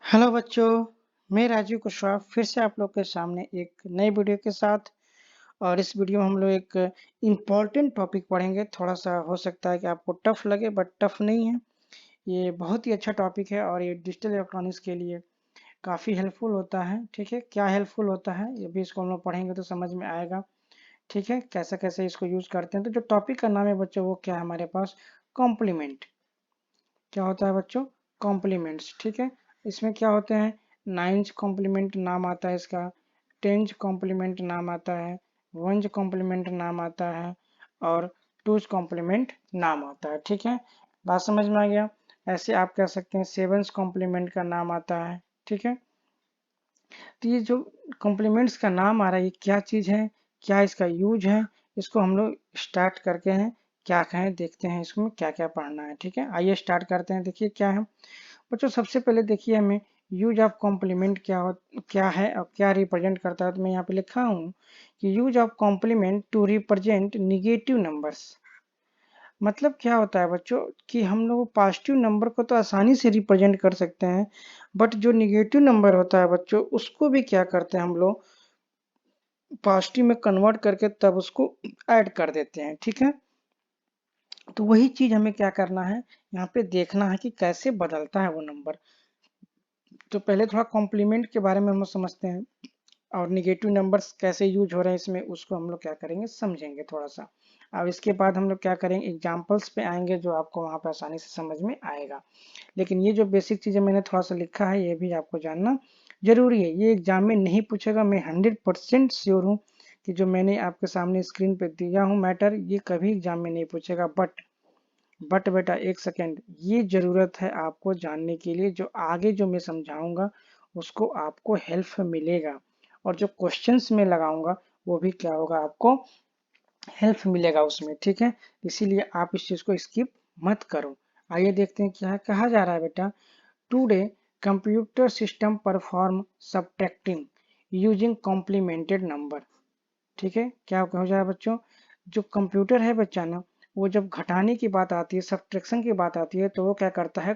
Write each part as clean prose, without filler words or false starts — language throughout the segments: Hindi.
हेलो बच्चों, मैं राजीव कुशवाहा फिर से आप लोग के सामने एक नई वीडियो के साथ। और इस वीडियो में हम लोग एक इम्पॉर्टेंट टॉपिक पढ़ेंगे। थोड़ा सा हो सकता है कि आपको टफ लगे, बट टफ नहीं है। ये बहुत ही अच्छा टॉपिक है और ये डिजिटल इलेक्ट्रॉनिक्स के लिए काफ़ी हेल्पफुल होता है। ठीक है, क्या हेल्पफुल होता है ये भी इसको हम लोग पढ़ेंगे तो समझ में आएगा। ठीक है, कैसे कैसे इसको यूज़ करते हैं। तो जो टॉपिक का नाम है बच्चों वो क्या है हमारे पास, कॉम्प्लीमेंट। क्या होता है बच्चों, कॉम्प्लीमेंट्स। ठीक है, इसमें क्या होते हैं, नाइन्थ कॉम्प्लीमेंट नाम आता है इसका, टेंथ कॉम्प्लीमेंट नाम आता है, वंज कॉम्प्लीमेंट नाम आता है और टूज कॉम्प्लीमेंट नाम आता है। ठीक है, बात समझ में आ गया। ऐसे आप कह सकते हैं सेवंथ कॉम्प्लीमेंट का नाम आता है। ठीक है, तो ये जो कॉम्प्लीमेंट्स का नाम आ रहा है ये क्या चीज़ है, क्या इसका यूज है, इसको हम लोग स्टार्ट करके हैं क्या कहें, देखते हैं इसमें क्या क्या पढ़ना है। ठीक है, आइए स्टार्ट करते हैं। देखिए क्या है बच्चों, सबसे पहले देखिए हमें यूज ऑफ कॉम्प्लीमेंट क्या है और क्या रिप्रेजेंट करता है। तो मैं यहाँ पे लिखा हूँ कि use of complement to represent negative numbers. मतलब क्या होता है बच्चों कि हम लोग पॉजिटिव नंबर को तो आसानी से रिप्रेजेंट कर सकते हैं, बट जो निगेटिव नंबर होता है बच्चों उसको भी क्या करते हैं हम लोग पॉजिटिव में कन्वर्ट करके तब उसको ऐड कर देते हैं। ठीक है, तो वही चीज हमें क्या करना है, यहाँ पे देखना है कि कैसे बदलता है वो नंबर। तो पहले थोड़ा कॉम्प्लीमेंट के बारे में हम लोग समझते हैं और निगेटिव नंबर्स कैसे यूज हो रहे हैं इसमें, उसको हम लोग क्या करेंगे समझेंगे थोड़ा सा। अब इसके बाद हम लोग क्या करेंगे, एग्जाम्पल्स पे आएंगे जो आपको वहाँ पे आसानी से समझ में आएगा। लेकिन ये जो बेसिक चीज़ें मैंने थोड़ा सा लिखा है ये भी आपको जानना जरूरी है। ये एग्जाम में नहीं पूछेगा, मैं 100% श्योर हूँ कि जो मैंने आपके सामने स्क्रीन पे दिया हूँ मैटर, ये कभी एग्जाम में नहीं पूछेगा। बट बेटा एक सेकेंड, ये जरूरत है आपको जानने के लिए, जो आगे जो मैं समझाऊंगा उसको आपको हेल्प मिलेगा और जो क्वेश्चंस में लगाऊंगा वो भी क्या होगा, आपको हेल्प मिलेगा उसमें। ठीक है, इसीलिए आप इस चीज को स्किप मत करो। आइए देखते हैं क्या कहा जा रहा है बेटा। Today computer system perform subtracting using complimented number. ठीक है, क्या हो जाए बच्चों, जो कंप्यूटर है बच्चा ना, वो जब घटाने की बात आती है, सब्ट्रैक्शन की बात आती है, तो वो क्या करता है,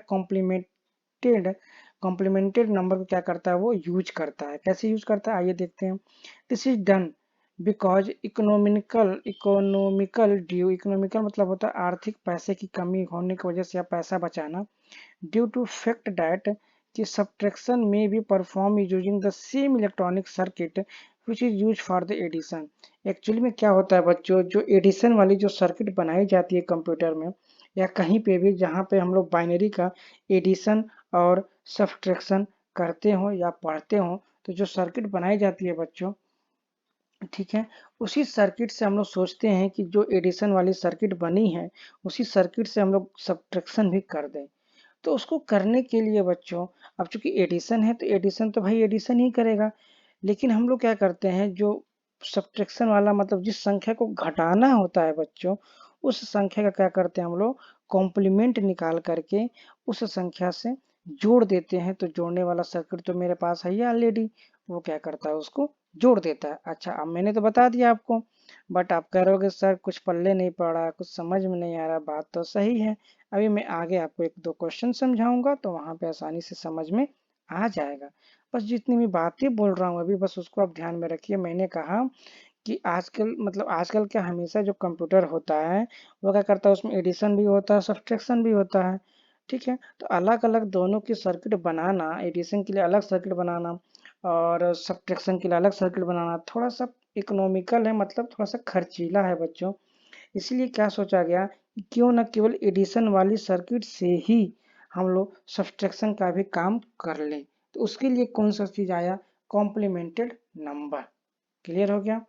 कॉम्प्लीमेंटेड नंबर को क्या करता है, वो यूज करता है। कैसे यूज करता है आइए देखते हैं। This is done because economical due, economical मतलब होता है आर्थिक पैसे की कमी होने की वजह से या पैसा बचाना, ड्यू टू फैक्ट दैट कि subtraction may be performed using the same electronic circuit which is used for the addition। Actually में क्या होता है बच्चों, जो एडिशन वाली जो सर्किट बनाई जाती है कंप्यूटर में या कहीं पे भी जहाँ पे हम लोग बाइनरी का एडिशन और सब्ट्रैक्शन करते हो या पढ़ते हो, तो जो सर्किट बनाई जाती है बच्चों, ठीक है, उसी सर्किट से हम लोग सोचते हैं कि जो एडिशन वाली सर्किट बनी है उसी सर्किट से हम लोग सब्ट्रैक्शन भी कर दें। तो उसको करने के लिए बच्चों, अब चूंकि एडिशन है तो एडिशन तो भाई एडिशन ही करेगा, लेकिन हम लोग क्या करते हैं, जो सब्ट्रैक्शन वाला मतलब जिस संख्या को घटाना होता है बच्चों, उस संख्या का क्या करते हैं हम लोग कॉम्प्लीमेंट निकाल करके उस संख्या से जोड़ देते हैं। तो जोड़ने वाला सर्किट तो मेरे पास है ही ऑलरेडी, वो क्या करता है उसको जोड़ देता है। अच्छा, अब मैंने तो बता दिया आपको, बट आप कह रहोगे सर कुछ पल्ले नहीं पड़ा, कुछ समझ में नहीं आ रहा। बात तो सही है, अभी मैं आगे आपको एक दो क्वेश्चन समझाऊंगा तो वहां पे आसानी से समझ में आ जाएगा। बस जितनी भी बातें बोल रहा हूँ अभी बस उसको आप ध्यान में रखिए। मैंने कहा कि आजकल मतलब आजकल क्या हमेशा जो कंप्यूटर होता है वो क्या करता है, उसमें एडिशन भी होता है सब्ट्रैक्शन भी होता है। ठीक है, तो अलग अलग दोनों की सर्किट बनाना, एडिशन के लिए अलग सर्किट बनाना और सब्ट्रैक्शन के लिए अलग सर्किट बनाना थोड़ा सा इकोनॉमिकल है, मतलब थोड़ा सा खर्चीला है बच्चों। इसलिए क्या सोचा गया कि क्यों न केवल एडिशन वाली सर्किट से ही हम लोग सब्ट्रैक्शन का भी काम कर लें। तो उसके लिए कौन सा चीज आया, कॉम्प्लीमेंटेड नंबर। क्लियर हो गया,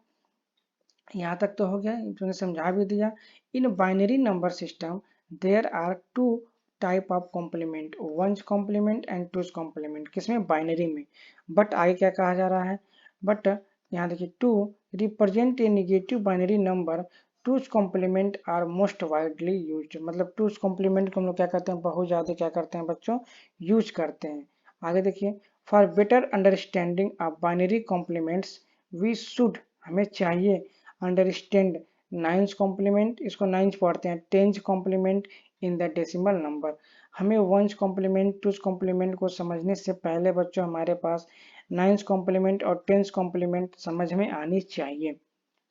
यहाँ तक तो हो गया, तूने समझा भी दिया। In binary number system there are two type of complement, ones complement and two's complement, किसमें बाइनरी में। बट आगे क्या कहा जा रहा है, बट यहाँ देखिए to represent a negative binary number two's complement are most widely use, मतलब टूज कॉम्प्लीमेंट को हम लोग क्या करते हैं, बहुत ज्यादा क्या करते हैं बच्चों, यूज करते हैं। आगे देखिए, for better understanding of binary complements we should, हमें चाहिए अंडरस्टैंड नाइन्थ कॉम्प्लीमेंट, इसको नाइन्थ पढ़ते हैं, tenth complement in the decimal number. हमें वंस कॉम्प्लीमेंट टूस कॉम्प्लीमेंट को समझने से पहले बच्चों हमारे पास नाइन्स कॉम्प्लीमेंट और टेंस कॉम्प्लीमेंट समझ में आनी चाहिए।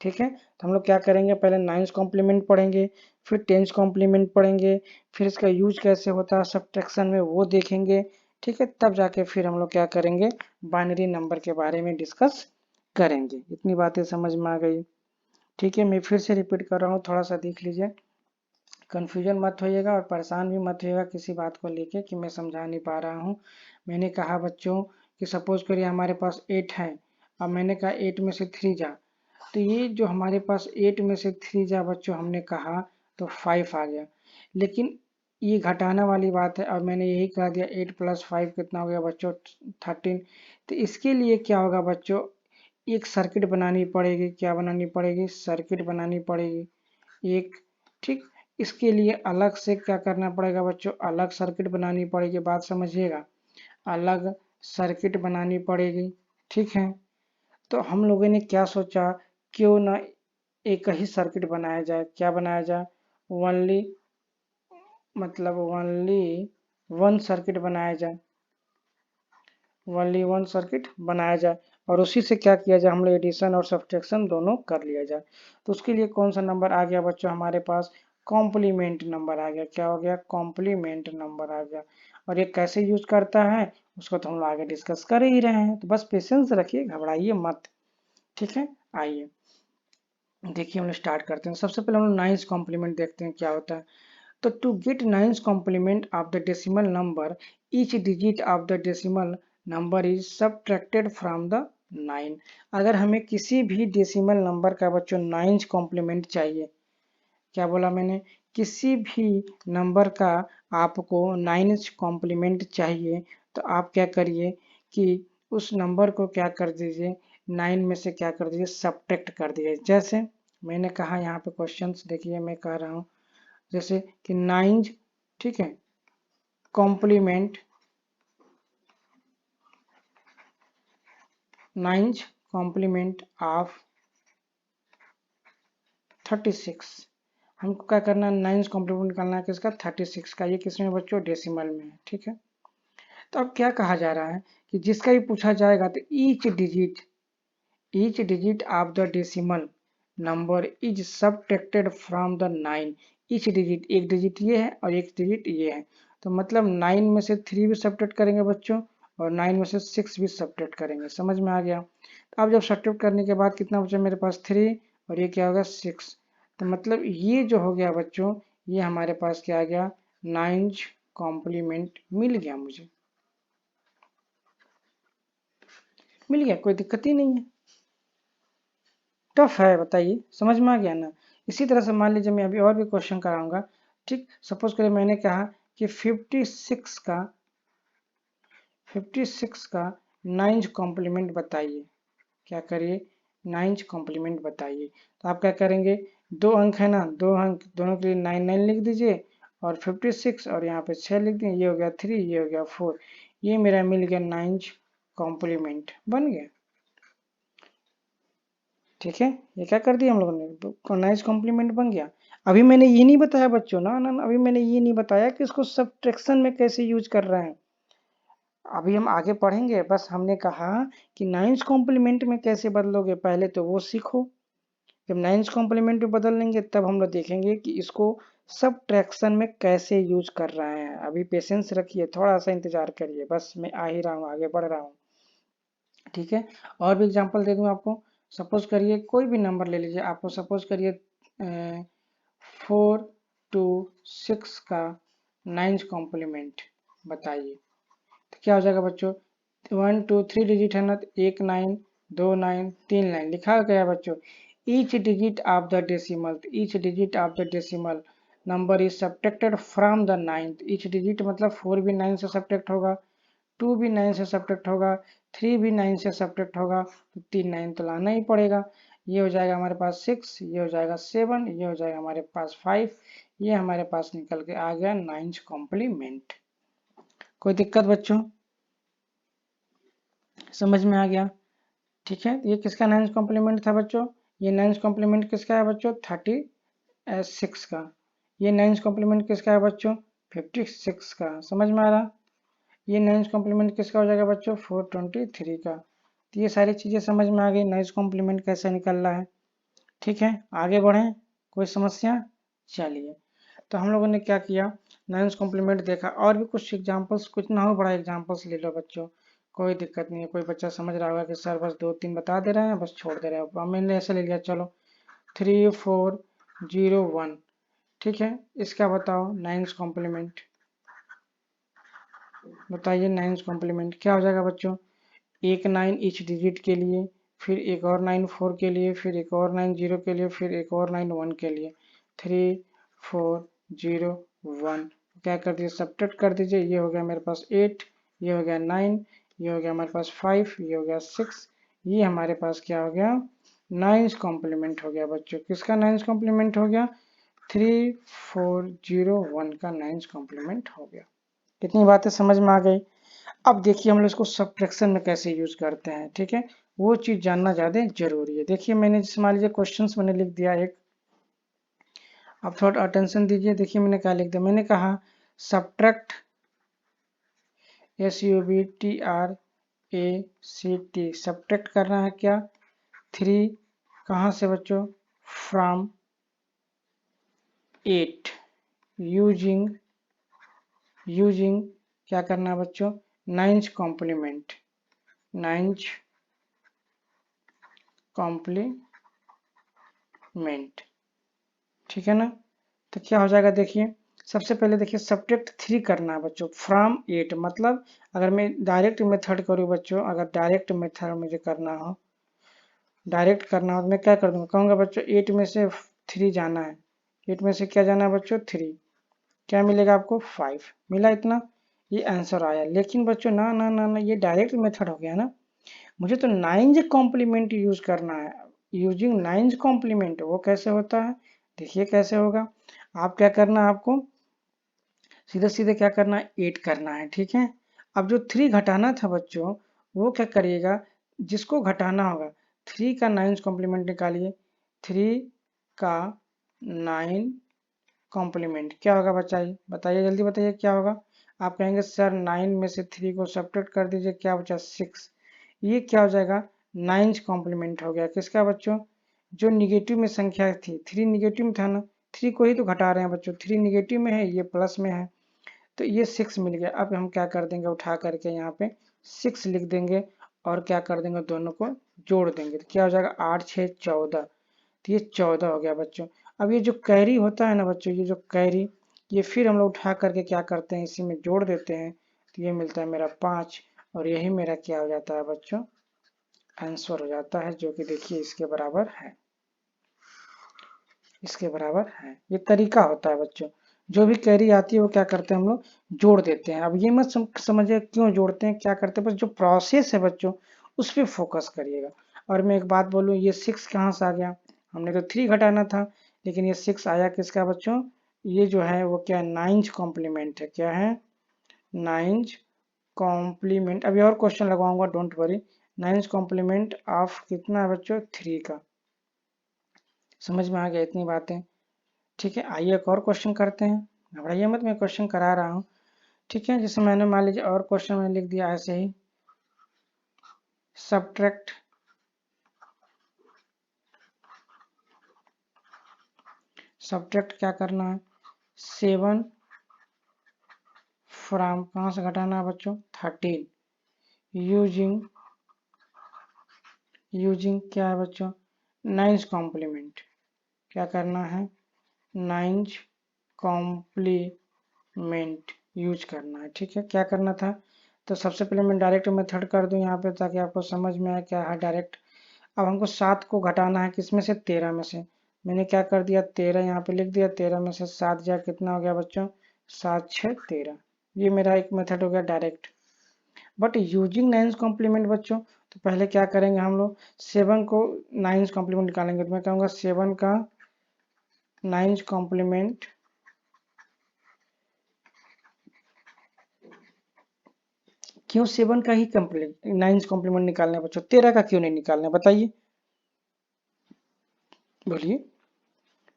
ठीक है, तो हम लोग क्या करेंगे, पहले नाइन्स कॉम्प्लीमेंट पढ़ेंगे, फिर टेंस कॉम्प्लीमेंट पढ़ेंगे, फिर इसका यूज कैसे होता है सब्ट्रैक्शन में वो देखेंगे। ठीक है, तब जाके फिर हम लोग क्या करेंगे, बाइनरी नंबर के बारे में डिस्कस करेंगे। इतनी बातें समझ में आ गई। ठीक है, मैं फिर से रिपीट कर रहा हूँ, थोड़ा सा देख लीजिए, कन्फ्यूजन मत होइएगा और परेशान भी मत होइएगा किसी बात को लेके कि मैं समझा नहीं पा रहा हूँ। मैंने कहा बच्चों कि सपोज करिए हमारे पास 8 है, अब मैंने कहा 8 में से 3 जा, तो ये जो हमारे पास 8 में से 3 जा बच्चों हमने कहा तो 5 आ गया, लेकिन ये घटाना वाली बात है और मैंने यही कह दिया 8 + 5 कितना हो गया बच्चों 13। तो इसके लिए क्या होगा बच्चों, एक सर्किट बनानी पड़ेगी। क्या बनानी पड़ेगी, सर्किट बनानी पड़ेगी एक। ठीक, इसके लिए अलग से क्या करना पड़ेगा बच्चों, अलग सर्किट बनानी पड़ेगी। बात समझिएगा, अलग सर्किट बनानी पड़ेगी। ठीक है, तो हम लोगों ने क्या सोचा, क्यों ना एक ही सर्किट बनाया जाए। क्या बनाया जाए, ओनली मतलब ओनली वन सर्किट बनाया जाए, ओनली वन सर्किट बनाया जाए और उसी से क्या किया जाए, हम लोग एडिशन और सब्ट्रैक्शन दोनों कर लिया जाए। तो उसके लिए कौन सा नंबर आ गया बच्चों हमारे पास, कॉम्प्लीमेंट नंबर आ गया। क्या हो गया, कॉम्प्लीमेंट नंबर आ गया। और ये कैसे यूज करता है उसको तो हम लोग आगे डिस्कस कर ही रहे हैं, तो बस पेशेंस रखिए, घबराइए मत। ठीक है, आइए देखिए हम लोग स्टार्ट करते हैं। सबसे पहले हम लोग नाइन्स कॉम्प्लीमेंट देखते हैं क्या होता है। तो to get nines complement of the decimal number, each digit of the decimal number is subtracted from the 9। अगर हमें किसी भी डेसिमल नंबर का बच्चों नाइन्स कॉम्प्लीमेंट चाहिए, क्या बोला मैंने, किसी भी नंबर का आपको नाइन्स कॉम्प्लीमेंट चाहिए, तो आप क्या करिए कि उस नंबर को क्या कर दीजिए, 9 में से क्या कर दीजिए, सब्ट्रैक्ट कर दीजिए। जैसे मैंने कहा यहाँ पे क्वेश्चंस देखिए, मैं कह रहा हूँ जैसे कि 9 ठीक है कॉम्प्लीमेंट, 9 कॉम्प्लीमेंट ऑफ 36। हमको क्या करना है, 9 कॉम्प्लीमेंट निकालना है किसका, 36 का। ये किसमें बच्चों, डेसिमल में है। ठीक है, तो अब क्या कहा जा रहा है कि जिसका भी पूछा जाएगा तो each digit of the decimal number is subtracted from the 9। Each digit, एक डिजिट ये है और एक डिजिट ये है, तो मतलब 9 में से 3 भी सबट्रैक्ट करेंगे बच्चों और 9 में से 6 भी सबट्रैक्ट करेंगे। समझ में आ गया। तो अब जब सबट्रैक्ट करने के बाद कितना बचा मेरे पास, 3, और ये क्या होगा 6। तो मतलब ये जो हो गया बच्चों, ये हमारे पास क्या आ गया, 9 कॉम्प्लीमेंट मिल गया मुझे, मिल गया, कोई दिक्कत ही नहीं है। टफ है, बताइए, समझ में आ गया ना। इसी तरह से मान लीजिए मैं अभी और भी क्वेश्चन कराऊंगा। ठीक, सपोज करिए मैंने कहा कि 56 का 9 कॉम्प्लीमेंट बताइए। क्या करिए, 9 कॉम्प्लीमेंट बताइए। तो आप क्या करेंगे, 2 अंक है ना, 2 अंक दोनों के लिए 9 9 लिख दीजिए और 56 और यहाँ पे 6 लिख दिए। ये हो गया 3, ये हो गया 4, ये मेरा मिल गया 9 कॉम्प्लीमेंट बन गया। ठीक है, ये क्या कर दिया हम लोगों ने, नाइस कॉम्प्लीमेंट बन गया। अभी मैंने ये नहीं बताया बच्चों, ना अभी मैंने ये नहीं बताया कि इसको सब्ट्रैक्शन में कैसे यूज कर रहे हैं। अभी हम आगे पढ़ेंगे, बस हमने कहा कि नाइन्स कॉम्प्लीमेंट में कैसे बदलोगे, पहले तो वो सीखो। जब नाइन्स कॉम्प्लीमेंट में बदल लेंगे तब हम लोग देखेंगे कि इसको सब्ट्रैक्शन में कैसे यूज कर रहे हैं। अभी पेशेंस रखिए, थोड़ा सा इंतजार करिए, बस मैं आ ही रहा हूँ, आगे बढ़ रहा हूँ। ठीक है, और भी एग्जांपल दे दूं आपको। सपोज करिए कोई भी नंबर ले लीजिए, आपको सपोज करिए 4 to 6 का 9 कॉम्प्लीमेंट बताइए। तो क्या हो जाएगा बच्चों, 1 2 3 डिजिट है ना, तो 1 9 2 9 3 9 लिखा गया बच्चों। Each digit of the decimal, each digit of the decimal number is subtracted from the 9। Each digit मतलब 4 भी 9 से सब्ट्रैक्ट होगा, 2 भी 9 से सब्ट्रैक्ट होगा, 3 भी 9 से सब्ट्रैक्ट होगा, तो 3 9 तो लाना ही पड़ेगा। ये हो जाएगा हमारे पास 6, ये हो जाएगा 7, ये हो जाएगा हमारे पास 5, ये हमारे पास निकल के आ गया 9 कॉम्प्लीमेंट। कोई दिक्कत बच्चों, समझ में आ गया। ठीक है, ये किसका 9 कॉम्प्लीमेंट था बच्चों, ये 9 कॉम्प्लीमेंट किसका है बच्चों, 36 का। ये 9 कॉम्प्लीमेंट किसका है बच्चों, 56 का। समझ में आ रहा? ये नाइन्स कॉम्प्लीमेंट किसका हो जाएगा बच्चों? 423 का। तो ये सारी चीज़ें समझ में आ गई, नाइन्स कॉम्प्लीमेंट कैसे निकल रहा है। ठीक है, आगे बढ़ें, कोई समस्या? चलिए, तो हम लोगों ने क्या किया, नाइन्स कॉम्प्लीमेंट देखा, और भी कुछ एग्जांपल्स, कुछ ना हो बड़ा एग्जांपल्स ले लो बच्चों, कोई दिक्कत नहीं है। कोई बच्चा समझ रहा होगा कि सर बस 2-3 बता दे रहे हैं, बस छोड़ दे रहे हैं। अब मैंने ऐसे ले लिया, चलो 3401, ठीक है, इसका बताओ नाइन्स कॉम्प्लीमेंट, बताइए नाइन्स कॉम्प्लीमेंट क्या हो जाएगा बच्चों? एक 9 ईच डिजिट के लिए, फिर एक और 9 4 के लिए, फिर एक और 9 0 के लिए, फिर एक और 9 1 के लिए। 3 4 0 1, क्या कर दीजिए, सब्ट्रैक्ट कर दीजिए। ये हो गया मेरे पास 8, ये हो गया 9, ये हो गया हमारे पास 5, ये हो गया 6, ये हमारे पास क्या हो गया, नाइन्स कॉम्प्लीमेंट हो गया बच्चों। किसका नाइन्स कॉम्प्लीमेंट हो गया? 3401 का नाइन्स कॉम्प्लीमेंट हो गया। कितनी बातें समझ में आ गई? अब देखिए हम लोग इसको सब्ट्रैक्शन में कैसे यूज करते हैं, ठीक है, वो चीज जानना ज्यादा जरूरी है। देखिए मैंने जैसे मान लीजिए क्वेश्चंस मैंने लिख दिया एक, अब थोड़ा अटेंशन दीजिए। देखिए मैंने क्या लिख दिया, मैंने कहा सब्ट्रैक्ट, SUBTRACT, सब्ट्रैक्ट करना है क्या, 3 कहाँ से बच्चों, फ्रॉम 8, यूजिंग क्या करना है बच्चों, नाइन्स कॉम्प्लीमेंट, नाइन्स कॉम्प्लीमेंट, ठीक है ना। तो क्या हो जाएगा, देखिए सबसे पहले देखिए सब्ट्रैक्ट 3 करना है बच्चों फ्रॉम 8, मतलब अगर मैं डायरेक्ट मेथड करूँ बच्चों, अगर डायरेक्ट मेथड मुझे करना हो, डायरेक्ट करना हो तो मैं क्या कर दूंगा, कहूँगा बच्चों 8 में से 3 जाना है, 8 में से क्या जाना है बच्चों, 3, क्या मिलेगा आपको, 5 मिला, इतना ये आंसर आया। लेकिन बच्चों ना ना ना ना, ये डायरेक्ट मेथड हो गया ना, मुझे तो नाइन्स कॉम्प्लीमेंट यूज करना है, यूजिंग नाइन्स कॉम्प्लीमेंट। वो कैसे होता है, देखिए कैसे होगा। आप क्या करना है, आपको सीधे सीधे क्या करना है, 8 करना है, ठीक है। अब जो 3 घटाना था बच्चों, वो क्या करिएगा, जिसको घटाना होगा, 3 का नाइन्स कॉम्प्लीमेंट निकालिए, 3 का 9 कॉम्प्लीमेंट क्या होगा, बताइए बताइए जल्दी बताइए क्या होगा। आप कहेंगे सर 9 में से 3 को सब्ट्रैक्ट कर दीजिए, क्या बचा, 6, ये क्या हो जाएगा, नाइन्स कॉम्प्लीमेंट हो गया। किसका बच्चों, जो निगेटिव में संख्या थी, 3 निगेटिव में था ना, 3 को ही तो घटा रहे हैं बच्चों, 3 निगेटिव में है, ये प्लस में है, तो ये 6 मिल गया। अब हम क्या कर देंगे, उठा करके यहाँ पे 6 लिख देंगे, और क्या कर देंगे, दोनों को जोड़ देंगे, तो क्या हो जाएगा, 8 6 14, तो ये 14 हो गया बच्चों। अब ये जो कैरी होता है ना बच्चों, ये जो कैरी, ये फिर हम लोग उठा करके क्या करते हैं, इसी में जोड़ देते हैं, तो ये मिलता है मेरा 5, और यही मेरा क्या हो जाता है बच्चों, आंसर हो जाता है, जो कि देखिए इसके बराबर है, इसके बराबर है। ये तरीका होता है बच्चों, जो भी कैरी आती है वो क्या करते हैं हम लोग, जोड़ देते हैं। अब ये मत समझिए क्यों जोड़ते हैं, क्या करते हैं, बस जो प्रोसेस है बच्चों उस पर फोकस करिएगा। और मैं एक बात बोलूँ, ये 6 कहाँ से आ गया, हमने तो 3 घटाना था, लेकिन ये 6 आया किसका बच्चों, ये जो है वो क्या, नाइन्थ कॉम्प्लीमेंट है, क्या है, नाइन्थ कॉम्प्लीमेंट। अभी और क्वेश्चन लगवाऊंगा, don't worry. Ninth complement of कितना है बच्चों, 3 का। समझ में आ गया इतनी बातें, ठीक है। आइए एक और क्वेश्चन करते हैं, घबराइए मत, मैं क्वेश्चन करा रहा हूँ, ठीक है। जैसे मैंने मान लीजिए और क्वेश्चन मैंने लिख दिया ऐसे ही, सब्ट्रैक्ट क्या करना है, 7 फ्रॉम कहाँ से घटाना है बच्चों, 13, यूजिंग क्या है बच्चों, नाइन्थ कॉम्प्लीमेंट, क्या करना है, नाइन्थ कॉम्प्लीमेंट यूज करना है, ठीक है। क्या करना था, तो सबसे पहले मैं डायरेक्ट मेथड कर दूं यहाँ पे, ताकि आपको समझ में आए क्या है डायरेक्ट। अब हमको 7 को घटाना है, किसमें से, 13 में से। मैंने क्या कर दिया, 13 यहाँ पे लिख दिया, 13 में से 7 जा कितना हो गया बच्चों, 7 6 13, ये मेरा एक मेथड हो गया direct. But using nines complement बच्चों, तो पहले क्या करेंगे हम लोग, 7 को नाइन्स कॉम्प्लीमेंट निकालेंगे, तो मैं कहूँगा 7 का नाइन्स कॉम्प्लीमेंट, क्यों 7 का ही कम्प्लीट नाइन्स कॉम्प्लीमेंट निकालना है बच्चों, 13 का क्यों नहीं निकालना है, बताइए बोलिए।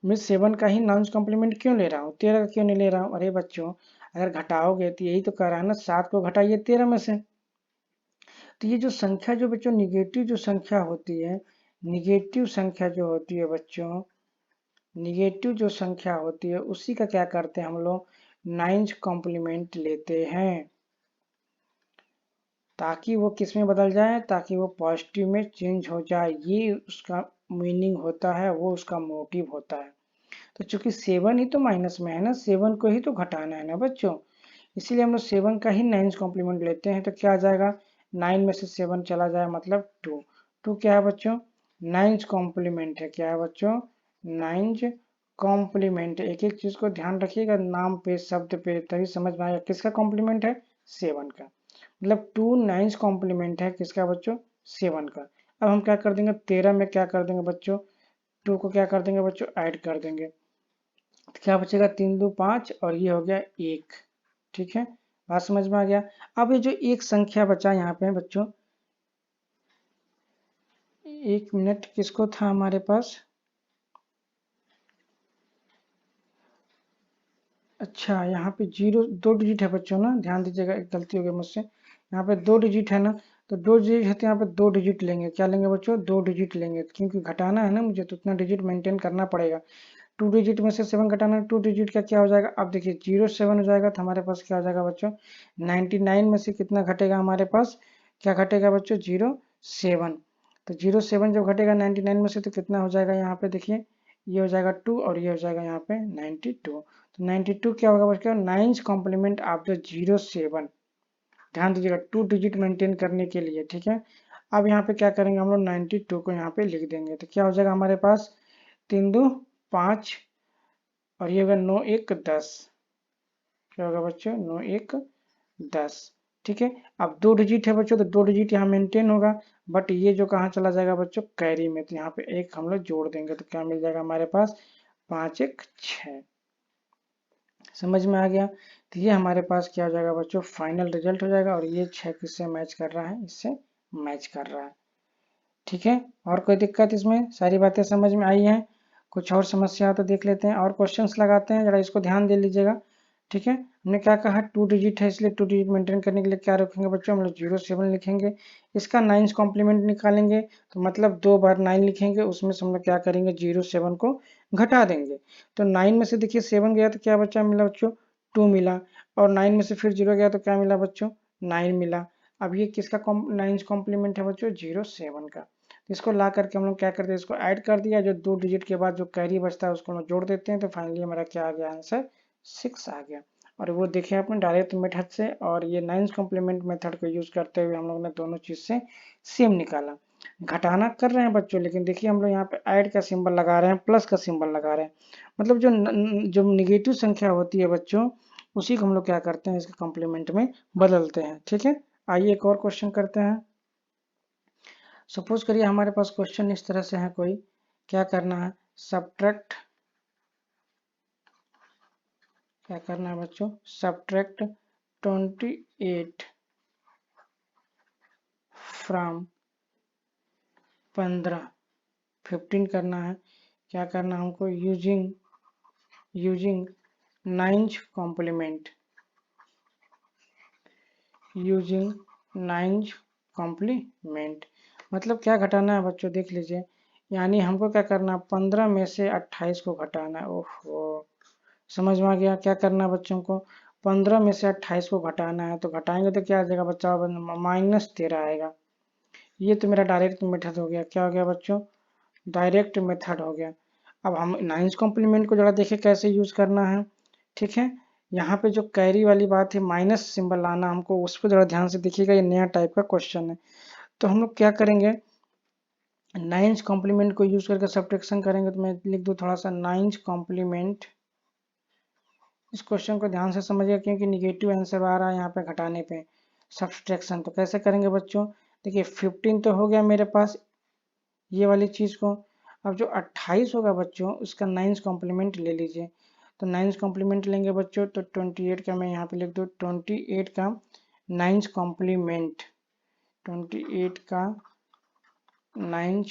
मैं 7 का ही नाइन्स कॉम्प्लीमेंट क्यों ले रहा हूँ, 13 का क्यों नहीं ले रहा हूँ, अरे बच्चों अगर घटाओगे तो यही तो कह रहा है ना, 7 को घटाइए 13 में से। तो ये जो संख्या जो बच्चों निगेटिव जो संख्या होती है, निगेटिव संख्या जो होती है बच्चों, निगेटिव जो संख्या होती है उसी का क्या करते हैं हम लोग, नाइन्थ कॉम्प्लीमेंट लेते हैं, ताकि वो किस में बदल जाए, ताकि वो पॉजिटिव में चेंज हो जाए। ये उसका मीनिंग होता है, वो उसका मोटिव होता है। तो चूंकि 7 ही तो माइनस में है ना, 7 को ही तो घटाना है ना बच्चों, इसीलिए हम लोग 7 का ही नाइन्थ कॉम्प्लीमेंट लेते हैं। तो क्या आ जाएगा, 9 में से 7 चला जाए मतलब 2। 2 क्या है बच्चों, नाइन्थ कॉम्प्लीमेंट है। क्या है बच्चों, नाइन्थ कॉम्प्लीमेंट। एक एक चीज को ध्यान रखिएगा, नाम पे शब्द पे, तभी समझ में आएगा किसका कॉम्प्लीमेंट है, 7 का। मतलब 2 नाइन्थ कॉम्प्लीमेंट है किसका बच्चों, 7 का। अब हम क्या कर देंगे, 13 में क्या कर देंगे बच्चों, 2 को क्या कर देंगे बच्चों, ऐड कर देंगे। तो क्या बचेगा, 3 2 5 और ये हो गया 1। ठीक है, बात समझ में आ गया। अब ये जो एक संख्या बचा यहाँ पे बच्चों, 1 मिनट, किसको था हमारे पास, अच्छा यहाँ पे 0 2 डिजिट है बच्चों ना, ध्यान दीजिएगा, एक गलती हो गई मुझसे। यहाँ पे 2 डिजिट है ना, तो 2 डिजिट है तो यहाँ पे 2 डिजिट लेंगे। क्या लेंगे बच्चों, 2 डिजिट लेंगे, क्योंकि घटाना है ना मुझे, तो उतना डिजिट मेंटेन करना पड़ेगा। 2 डिजिट में से 7 घटाना है, 2 डिजिट का क्या हो जाएगा, अब देखिए 0 7 हो जाएगा, तो हमारे पास क्या हो जाएगा बच्चों, 99 में से कितना घटेगा हमारे पास, क्या घटेगा बच्चों, 0 7। तो 0 7 जब घटेगा 99 में से तो कितना हो जाएगा, यहाँ पे देखिए ये हो जाएगा 2 और ये हो जाएगा यहाँ पे 92। तो 92 क्या होगा बच्चों, नाइन्थ कॉम्प्लीमेंट ऑफ द 0 7। ध्यान दीजिएगा 2 डिजिट मेंटेन करने के लिए, ठीक है। अब यहाँ पे क्या करेंगे हम लोग, 92 को यहाँ पे लिख देंगे, तो क्या हो जाएगा हमारे पास, 3 2 5 और ये होगा 9 1 10। क्या होगा बच्चों, 9 1 10। ठीक है, अब 2 डिजिट है बच्चों, तो 2 डिजिट यहाँ मेंटेन होगा, बट ये जो कहाँ चला जाएगा बच्चों, कैरी में, तो यहाँ पे 1 हम लोग जोड़ देंगे, तो क्या मिल जाएगा हमारे पास, 5 1 6। समझ में आ गया। तो ये हमारे पास क्या हो जाएगा बच्चों, फाइनल रिजल्ट हो जाएगा, और ये 6 किससे मैच कर रहा है, इससे मैच कर रहा है। ठीक है, और कोई दिक्कत इसमें, सारी बातें समझ में आई हैं। कुछ और समस्या हो तो देख लेते हैं, और क्वेश्चंस लगाते हैं, जरा इसको ध्यान दे लीजिएगा। ठीक है, हमने क्या कहा, 2 डिजिट है, इसलिए 2 डिजिट मेंटेन करने के लिए क्या रखेंगे बच्चों, हम लोग 0 7 लिखेंगे। इसका 9 कॉम्प्लीमेंट निकालेंगे, तो मतलब 2 बार 9 लिखेंगे, उसमें से हम लोग क्या करेंगे, 0 7 को घटा देंगे। तो 9 में से देखिए 7 गया तो क्या बच्चा मिला बच्चों, 2 मिला, और 9 में से फिर 0 गया तो क्या मिला बच्चों, 9 मिला। अब ये किसका 9 कॉम्प्लीमेंट है बच्चों, 0 7 का। इसको ला करके हम लोग क्या करते हैं, इसको ऐड कर दिया, जो 2 डिजिट के बाद जो कैरी बचता है उसको हम लोग जोड़ देते हैं, तो फाइनली हमारा क्या आ गया आंसर, 6 आ गया। और वो देखिए आपने डायरेक्ट मेथड से और ये 9 कॉम्प्लीमेंट मेथड को यूज करते हुए हम लोग ने दोनों चीज से सेम निकाला। घटाना कर रहे हैं बच्चों, लेकिन देखिए हम लोग यहाँ पे ऐड का सिंबल लगा रहे हैं, प्लस का सिंबल लगा रहे हैं। मतलब जो निगेटिव संख्या होती है बच्चों, उसी को हम लोग क्या करते हैं, इसके कॉम्प्लीमेंट में बदलते हैं। ठीक है, आइए एक और क्वेश्चन करते हैं। सपोज करिए हमारे पास क्वेश्चन इस तरह से है कोई, क्या करना है, सब्ट्रैक्ट, क्या करना है बच्चों, सब्ट्रैक्ट 28 फ्रॉम 15 15 करना है। क्या करना है हमको, using 9th complement, using 9th complement. मतलब क्या घटाना है बच्चों, देख लीजिए, यानी हमको क्या करना है, 15 में से 28 को घटाना है। ओहो, समझ में आ गया, क्या करना है बच्चों को, 15 में से 28 को घटाना है, तो घटाएंगे तो क्या आ जाएगा बच्चा, -13 आएगा। ये तो मेरा डायरेक्ट मेथड हो गया, क्या हो गया बच्चों, डायरेक्ट मेथड हो गया। अब हम 9th कॉम्प्लीमेंट को जरा देखें कैसे यूज करना है। ठीक है, यहाँ पे जो कैरी वाली बात है, माइनस सिंबल लाना हमको, उस पर जरा ध्यान से देखिएगा, ये नया टाइप का क्वेश्चन है। तो हम लोग क्या करेंगे, 9th कॉम्प्लीमेंट को यूज करके सब्ट्रैक्शन करेंगे, तो मैं लिख दूँ थोड़ा सा 9th कॉम्प्लीमेंट। इस क्वेश्चन को ध्यान से समझिए, क्योंकि निगेटिव आंसर आ रहा है यहाँ पे घटाने पे, सब्ट्रैक्शन। तो कैसे करेंगे बच्चों, देखिए 15 तो हो गया मेरे पास ये वाली चीज को। अब जो 28 होगा बच्चों, उसका 9th कॉम्प्लीमेंट ले लीजिए। तो 9th कॉम्प्लीमेंट लेंगे बच्चों, तो 28 का मैं यहाँ पे लिख दूँ, 28 का 9th कॉम्प्लीमेंट, 28 का 9th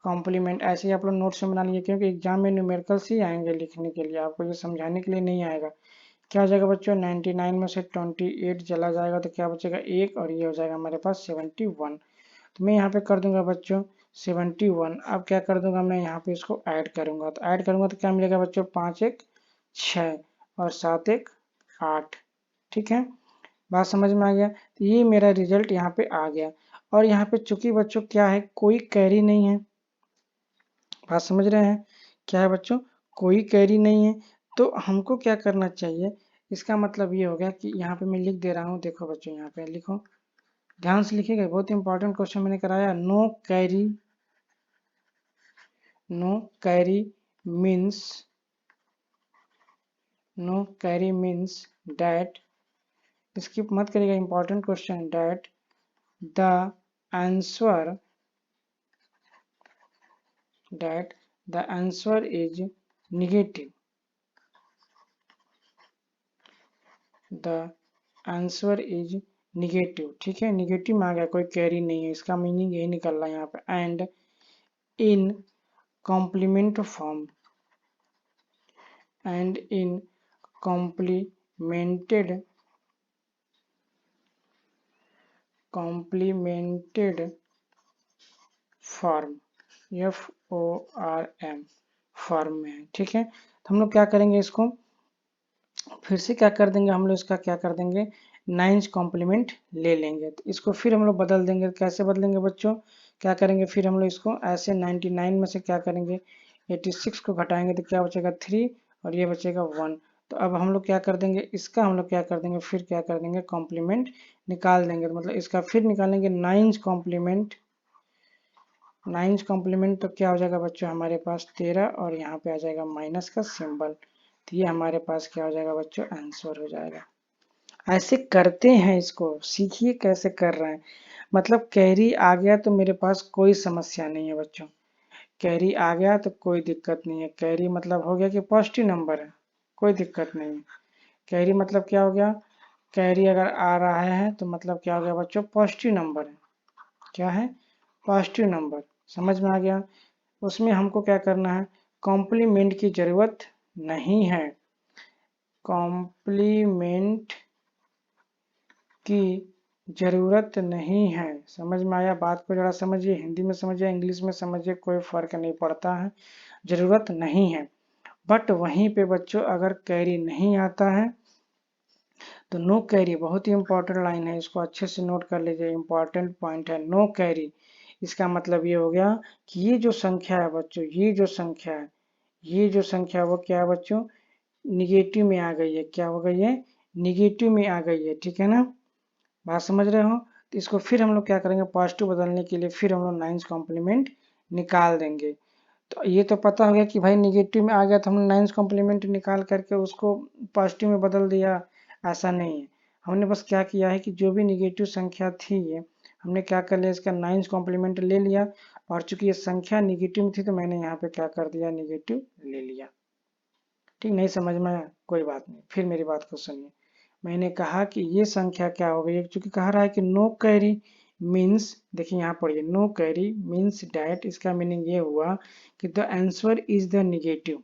कॉम्प्लीमेंट। ऐसे ही आप लोग नोट्स में बना लीजिए, क्योंकि एग्जाम में न्यूमेरिकल्स ही आएंगे लिखने के लिए, आपको ये समझाने के लिए नहीं आएगा क्या हो जाएगा बच्चों, 99 में से 28 चला जाएगा तो क्या बचेगा 1, और ये हो जाएगा हमारे पास 71। तो मैं यहाँ पे कर दूंगा बच्चों 71। अब क्या कर दूंगा, मैं यहाँ पे इसको ऐड करूंगा, तो ऐड करूंगा तो क्या मिलेगा बच्चों, 5 1 6 और 7 1 8। ठीक है, बात समझ में आ गया। तो ये मेरा रिजल्ट यहाँ पे आ गया। और यहाँ पे चूंकि बच्चों क्या है, कोई कैरी नहीं है, बात समझ रहे हैं, क्या है बच्चों, कोई कैरी नहीं है। तो हमको क्या करना चाहिए, इसका मतलब ये हो गया कि यहाँ पे मैं लिख दे रहा हूँ, देखो बच्चों यहाँ पे लिखो, ध्यान से लिखिएगा, बहुत इंपॉर्टेंट क्वेश्चन मैंने कराया। No carry means that, skip मत करिएगा, important question, that the answer is negative, the answer is negative. ठीक है, निगेटिव में आ गया, कोई कैरी नहीं है, इसका मीनिंग यही निकल रहा है यहाँ पे। And in complement form, and in complemented form, FORM form में है। ठीक है, तो हम लोग क्या करेंगे, इसको फिर से क्या कर देंगे, हम लोग इसका क्या कर देंगे, 9th कॉम्प्लीमेंट ले लेंगे। तो इसको फिर हम लोग बदल देंगे, कैसे बदलेंगे बच्चों, क्या करेंगे, फिर हम लोग इसको ऐसे 99 में से क्या करेंगे, 86 को घटाएंगे तो क्या बचेगा 3, और ये बचेगा 1। तो अब हम लोग क्या कर देंगे, इसका हम लोग क्या कर देंगे, फिर क्या कर देंगे, कॉम्प्लीमेंट निकाल देंगे। तो मतलब इसका फिर निकालेंगे 9th कॉम्प्लीमेंट, तो क्या हो जाएगा बच्चों, हमारे पास 13, और यहाँ पे आ जाएगा माइनस का सिंबल। तो ये हमारे पास क्या हो जाएगा बच्चों, आंसर हो जाएगा। ऐसे करते हैं, इसको सीखिए कैसे कर रहे हैं। मतलब कैरी आ गया तो मेरे पास कोई समस्या नहीं है बच्चों, कैरी आ गया तो कोई दिक्कत नहीं है। कैरी मतलब हो गया कि पॉजिटिव नंबर है, कोई दिक्कत नहीं है। कैरी मतलब क्या हो गया, कैरी अगर आ रहा है तो मतलब क्या हो गया बच्चों, पॉजिटिव नंबर है। क्या है, पॉजिटिव नंबर, समझ में आ गया। उसमें हमको क्या करना है, कॉम्प्लीमेंट की जरूरत नहीं है, कॉम्प्लीमेंट की जरूरत नहीं है। समझ में आया, बात को जरा समझिए, हिंदी में समझिए, इंग्लिश में समझिए, कोई फर्क नहीं पड़ता है, जरूरत नहीं है। बट वहीं पे बच्चों अगर कैरी नहीं आता है तो नो कैरी, बहुत ही इंपॉर्टेंट लाइन है, इसको अच्छे से नोट कर लीजिए, इंपॉर्टेंट पॉइंट है, नो कैरी। इसका मतलब ये हो गया कि ये जो संख्या है बच्चों, ये जो संख्या है, ये जो संख्या वो क्या है बच्चों, निगेटिव में आ गई है। क्या हो गई है, निगेटिव में आ गई है। ठीक है ना, बात समझ रहे हो। तो इसको फिर हम लोग क्या करेंगे, पॉजिटिव बदलने के लिए फिर हम लोग 9th कॉम्प्लीमेंट निकाल देंगे। तो ये तो पता हो गया कि भाई निगेटिव में आ गया तो हमने 9th कॉम्प्लीमेंट निकाल करके उसको पॉजिटिव में बदल दिया, ऐसा नहीं है। हमने बस क्या किया है कि जो भी निगेटिव संख्या थी ये हमने क्या कर लिया, इसका 9th कॉम्प्लीमेंट ले लिया, और चूंकि ये संख्या निगेटिव में थी तो मैंने यहाँ पे क्या कर दिया, निगेटिव ले लिया। ठीक, नहीं समझ में आया, कोई बात नहीं, फिर मेरी बात को सुनिए। मैंने कहा कि ये संख्या क्या हो गई, चूंकि कह रहा है कि नो कैरी मीन्स, देखिए यहाँ पढ़िए, नो कैरी मीन्स डैट, इसका मीनिंग ये हुआ कि the answer is the negative.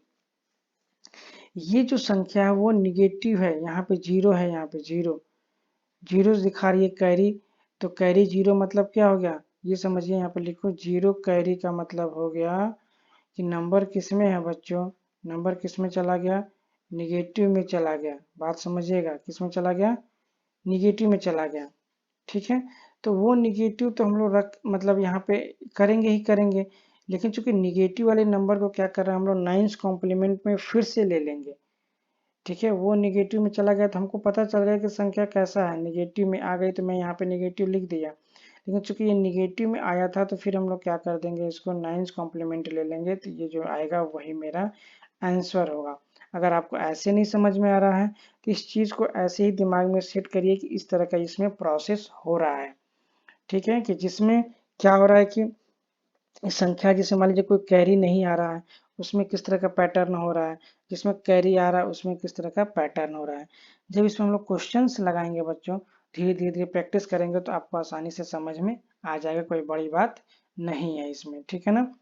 ये जो संख्या है वो निगेटिव है, यहाँ पे जीरो है, यहाँ पे जीरो, जीरो दिखा रही है कैरी। तो कैरी जीरो मतलब क्या हो गया, ये समझिए, यहाँ पे लिखो जीरो कैरी का मतलब हो गया कि नंबर किस में है बच्चों, नंबर किस में चला गया, निगेटिव में चला गया। बात समझिएगा, किस में चला गया, निगेटिव में चला गया। ठीक है, तो वो निगेटिव तो हम लोग रख मतलब यहाँ पे करेंगे ही करेंगे, लेकिन चूंकि निगेटिव वाले नंबर को क्या कर रहे हैं हम लोग 9th कॉम्प्लीमेंट में फिर से ले लेंगे। ठीक है, वो निगेटिव में चला गया तो हमको पता चल गया कि संख्या कैसा है, निगेटिव में आ गई तो मैं यहाँ पे निगेटिव लिख दिया। लेकिन चूंकि ये निगेटिव में आया था तो फिर हम लोग क्या कर देंगे, इसको 9th कॉम्प्लीमेंट ले लेंगे, तो ये जो आएगा वही मेरा आंसर होगा। अगर आपको ऐसे नहीं समझ में आ रहा है तो इस चीज को ऐसे ही दिमाग में सेट करिए कि इस तरह का इसमें प्रोसेस हो रहा है। ठीक है, कि जिसमें क्या हो रहा है कि इस संख्या जिसे मान लीजिए कोई कैरी नहीं आ रहा है उसमें किस तरह का पैटर्न हो रहा है, जिसमें कैरी आ रहा है उसमें किस तरह का पैटर्न हो रहा है। जब इसमें हम लोग क्वेश्चंस लगाएंगे बच्चों, धीरे धीरे धीरे प्रैक्टिस करेंगे तो आपको आसानी से समझ में आ जाएगा, कोई बड़ी बात नहीं है इसमें। ठीक है ना,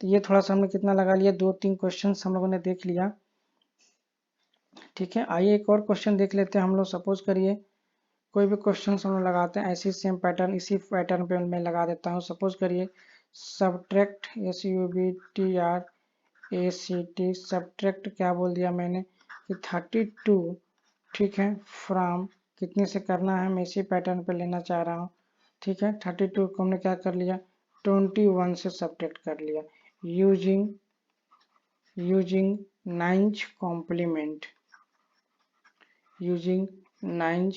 तो ये थोड़ा सा हमने कितना लगा लिया, 2 3 क्वेश्चन हम लोगों ने देख लिया। ठीक है, आइए एक और क्वेश्चन देख लेते हैं हम लोग। सपोज करिए कोई भी क्वेश्चन हम लोग लगाते हैं, ऐसी सेम पैटर्न, इसी पैटर्न पे मैं लगा देता हूँ। सपोज करिए सब्ट्रैक्ट, SUBTRACT, सब्ट्रैक्ट क्या बोल दिया मैंने कि 32, ठीक है, फ्रॉम कितने से करना है, मैं इसी पैटर्न पे लेना चाह रहा हूँ। ठीक है, 32 को हमने क्या कर लिया, 21 से सब्ट्रैक्ट कर लिया using ninth complement, using ninth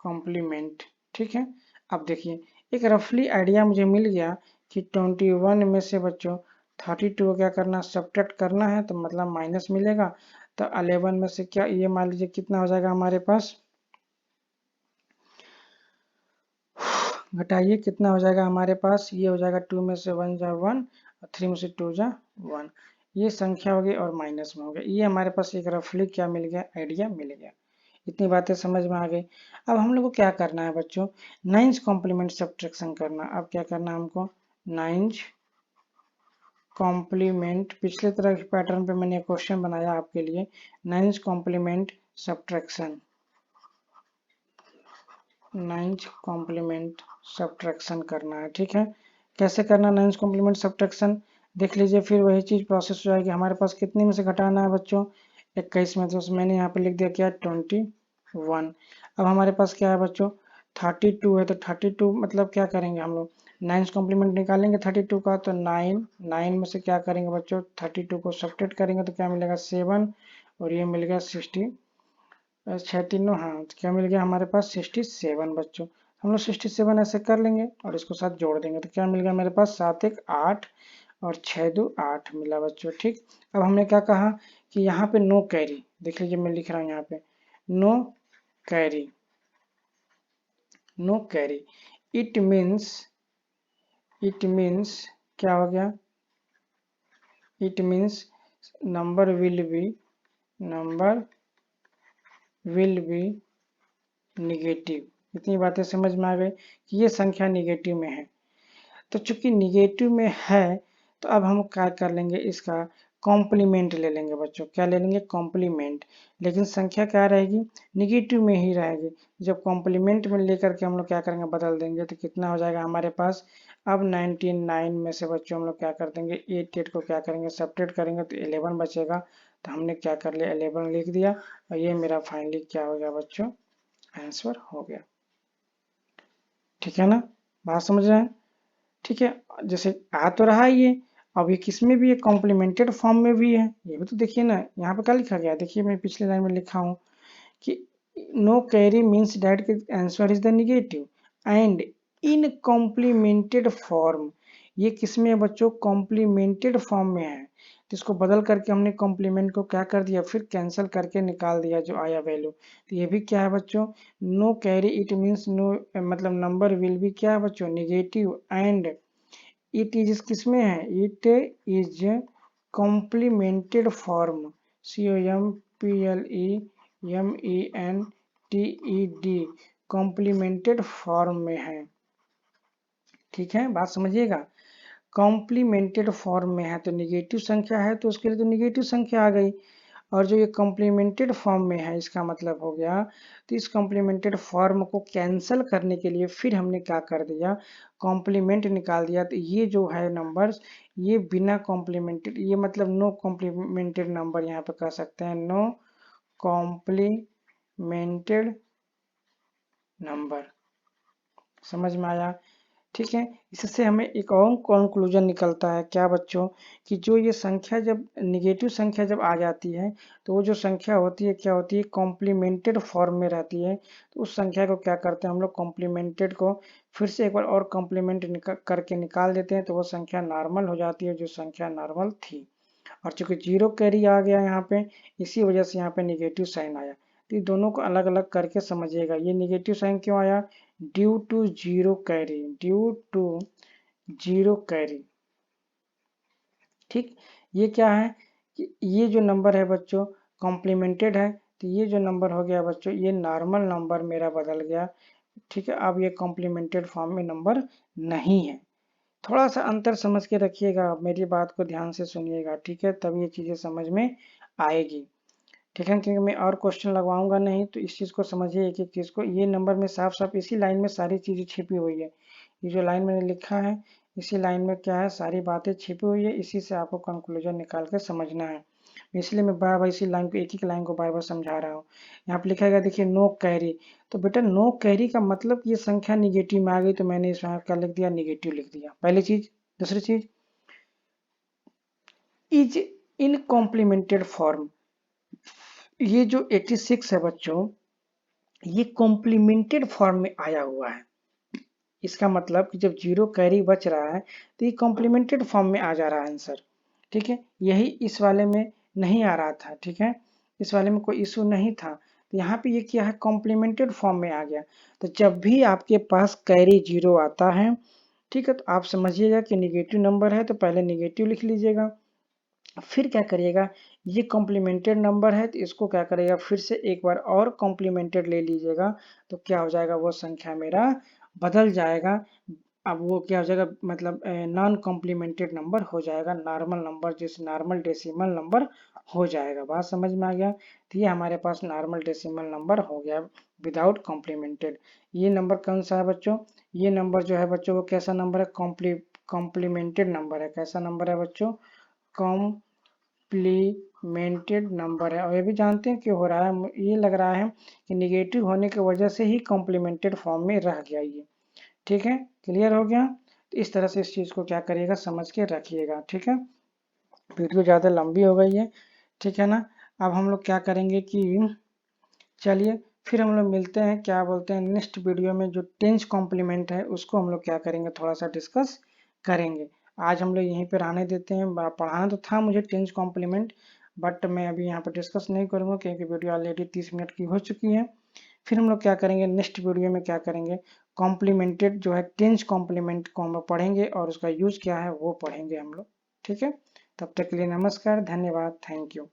complement. ठीक है, अब देखिए एक रफली आइडिया मुझे मिल गया कि 21 में से बच्चों 32 को क्या करना, सब्ट्रैक्ट करना है, तो मतलब माइनस मिलेगा। तो 11 में से क्या, ये मान लीजिए कितना हो जाएगा हमारे पास, घटाइए कितना हो जाएगा हमारे पास, ये हो जाएगा 2 में से 1 जा 1, 3 में से 2 जा 1, ये संख्या हो गई और माइनस में हो गया। ये हमारे पास एक रफली क्या मिल गया, आइडिया मिल गया। इतनी बातें समझ में आ गई। अब हम लोग को क्या करना है बच्चों, नाइन्थ कॉम्प्लीमेंट सब्ट्रैक्शन करना। अब क्या करना है हमको, नाइन्थ कॉम्प्लीमेंट, पिछले तरह के पैटर्न पे मैंने क्वेश्चन बनाया आपके लिए, ninth complement subtraction, ninth complement subtraction करना है। ठीक है, कैसे करना नाइन्थ कॉम्प्लीमेंट सब्ट्रैक्शन, देख लीजिए, फिर वही चीज प्रोसेस हो जाएगी। हमारे पास कितने में से घटाना है बच्चों, 21 में, तो मैंने यहाँ पे लिख दिया क्या, 21। अब हमारे पास क्या है बच्चों, 32 है, तो 32 मतलब क्या करेंगे हम लोग, नाइन्थ कॉम्प्लीमेंट निकालेंगे 32 का, तो 9 में से क्या करेंगे बच्चों, 32 को सब्ट्रैक्ट करेंगे तो क्या मिलेगा, 7, और ये मिल गया 60, 6 तीनों, हाँ, तो क्या मिल गया हमारे पास, 67 बच्चों। हम लोग 67 ऐसे कर लेंगे और इसको साथ जोड़ देंगे, तो क्या मिल गया मेरे पास, 7 1 8 और 6 2 8 मिला बच्चों। ठीक, अब हमने क्या कहा कि यहाँ पे नो कैरी, देख लीजिए मैं लिख रहा हूँ यहाँ पे no carry, no carry, it means, it means क्या हो गया, it means number will be, number will be negative. इतनी बातें समझ में आ गई कि ये संख्या निगेटिव में है। तो चूंकि निगेटिव में है, तो अब हम क्या कर लेंगे, इसका कॉम्प्लीमेंट ले लेंगे बच्चों। क्या ले लेंगे, कॉम्प्लीमेंट, लेकिन संख्या क्या रहेगी, निगेटिव में ही रहेगी। जब कॉम्प्लीमेंट में लेकर के हम लोग क्या करेंगे, बदल देंगे, तो कितना हो जाएगा हमारे पास, अब 99 में से बच्चों हम लोग क्या कर देंगे, 8 को क्या करेंगे, सब्ट्रैक्ट करेंगे, तो 11 बचेगा। तो हमने क्या कर लिया, 11 लिख दिया, और ये मेरा फाइनली क्या हो गया बच्चों, आंसर हो गया। ठीक है ना, बात समझ रहे हैं। ठीक है, जैसे आ तो रहा है ये, अब ये किस में भी है, कॉम्प्लीमेंटेड फॉर्म में भी है, ये भी तो देखिए ना, यहाँ पे क्या लिखा गया है, देखिए मैं पिछले लाइन में लिखा हूँ कि no carry means that answer is the negative and in complemented form, ये किस में है बच्चों, कॉम्प्लीमेंटेड फॉर्म में है। तो इसको बदल करके हमने कॉम्प्लीमेंट को क्या कर दिया, फिर कैंसिल करके निकाल दिया जो आया वैल्यू। तो ये भी क्या है बच्चों, no carry, it means no, मतलब नंबर विल भी क्या है बच्चों, निगेटिव, एंड इट इज किस में है, it is complimented form, COMPLEMENTED, complimented form में है। ठीक है, बात समझिएगा, कॉम्प्लीमेंटेड फॉर्म में है, तो निगेटिव संख्या है तो उसके लिए तो निगेटिव संख्या आ गई, और जो ये कॉम्प्लीमेंटेड फॉर्म में है, इसका मतलब हो गया, तो इस कॉम्प्लीमेंटेड फॉर्म को कैंसिल करने के लिए फिर हमने क्या कर दिया, कॉम्प्लीमेंट निकाल दिया। तो ये जो है नंबर्स, ये बिना कॉम्प्लीमेंटेड, ये मतलब नो कॉम्प्लीमेंटेड नंबर यहाँ पे कह सकते हैं, नो कॉम्प्लीमेंटेड नंबर। समझ में आया। ठीक है, इससे हमें एक और कंक्लूजन निकलता है क्या बच्चों, कि जो ये संख्या जब निगेटिव संख्या जब आ जाती है, तो वो जो संख्या होती है क्या होती है, कॉम्प्लीमेंटेड फॉर्म में रहती है। तो उस संख्या को क्या करते हैं हम लोग, कॉम्प्लीमेंटेड को फिर से एक बार और कॉम्प्लीमेंट करके निकाल देते हैं, तो वो संख्या नॉर्मल हो जाती है, जो संख्या नॉर्मल थी। और चूंकि जीरो कैरी आ गया यहाँ पे, इसी वजह से यहाँ पे निगेटिव साइन आया। तो दोनों को अलग अलग करके समझिएगा, ये निगेटिव साइन क्यों आया, due to zero carry, due to zero carry. ठीक, ये क्या है कि ये जो नंबर है बच्चों कॉम्प्लीमेंटेड है, तो ये जो नंबर हो गया बच्चों, ये नॉर्मल नंबर मेरा बदल गया। ठीक है, अब ये कॉम्प्लीमेंटेड फॉर्म में नंबर नहीं है। थोड़ा सा अंतर समझ के रखिएगा, मेरी बात को ध्यान से सुनिएगा, ठीक है, तब ये चीजें समझ में आएगी। ठीक है, क्योंकि मैं और क्वेश्चन लगवाऊंगा नहीं, तो इस चीज़ को समझिए एक एक चीज़ को। ये नंबर में साफ साफ इसी लाइन में सारी चीज़ें छिपी हुई है। ये जो लाइन मैंने लिखा है, इसी लाइन में क्या है, सारी बातें छिपी हुई है। इसी से आपको कंक्लूजन निकाल के समझना है। इसलिए मैं बार बार इसी लाइन को, एक एक लाइन को बार बार समझा रहा हूँ। यहाँ पे लिखा गया देखिए, नो कैरी। तो बेटा नो कैरी का मतलब ये संख्या निगेटिव में आ गई, तो मैंने इसमें क्या लिख दिया, निगेटिव लिख दिया, पहली चीज। दूसरी चीज, इज इन कॉम्प्लीमेंटेड फॉर्म। ये जो 86 है बच्चों, ये कॉम्प्लीमेंटेड फॉर्म में आया हुआ है। इसका मतलब कि जब जीरो कैरी बच रहा है तो ये कॉम्प्लीमेंटेड फॉर्म में आ जा रहा है आंसर। ठीक है, यही इस वाले में नहीं आ रहा था। ठीक है, इस वाले में कोई इशू नहीं था, तो यहाँ पे ये क्या है, कॉम्प्लीमेंटेड फॉर्म में आ गया। तो जब भी आपके पास कैरी जीरो आता है, ठीक है, तो आप समझिएगा कि निगेटिव नंबर है, तो पहले निगेटिव लिख लीजिएगा। फिर क्या करिएगा, ये कॉम्प्लीमेंटेड नंबर है तो इसको क्या करेगा, फिर से एक बार और कॉम्प्लीमेंटेड ले लीजिएगा, तो क्या हो जाएगा, वो संख्या मेरा बदल जाएगा। अब वो क्या हो जाएगा, मतलब नॉन कॉम्प्लीमेंटेड नंबर हो जाएगा, नॉर्मल नंबर, जैसे नॉर्मल डेसिमल नंबर हो जाएगा। बात समझ में आ गया? तो ये हमारे पास नॉर्मल डेसिमल नंबर हो गया विदाउट कॉम्प्लीमेंटेड। ये नंबर कौन सा है बच्चों, ये नंबर जो है बच्चों, वो कैसा नंबर है, कॉम्प्लीमेंटेड नंबर है। कैसा नंबर है बच्चों, कॉम्प्लीमेंटेड नंबर है। और ये भी जानते हैं क्यों हो रहा है, ये लग रहा है कि निगेटिव होने की वजह से ही कॉम्प्लीमेंटेड फॉर्म में रह गया ये। ठीक है, क्लियर हो गया? तो इस तरह से इस चीज़ को क्या करिएगा, समझ के रखिएगा। ठीक है, वीडियो ज़्यादा लंबी हो गई है, ठीक है ना। अब हम लोग क्या करेंगे कि चलिए फिर हम लोग मिलते हैं, क्या बोलते हैं, नेक्स्ट वीडियो में जो टेंस कॉम्प्लीमेंट है उसको हम लोग क्या करेंगे, थोड़ा सा डिस्कस करेंगे। आज हम लोग यहीं पे रहने देते हैं। पढ़ाना तो था मुझे टेंस कॉम्प्लीमेंट, बट मैं अभी यहाँ पर डिस्कस नहीं करूँगा क्योंकि वीडियो ऑलरेडी 30 मिनट की हो चुकी है। फिर हम लोग क्या करेंगे, नेक्स्ट वीडियो में क्या करेंगे, कॉम्प्लीमेंटेड जो है टेंस कॉम्प्लीमेंट को हम लोग पढ़ेंगे और उसका यूज क्या है वो पढ़ेंगे हम लोग। ठीक है, तब तक के लिए नमस्कार, धन्यवाद, थैंक यू।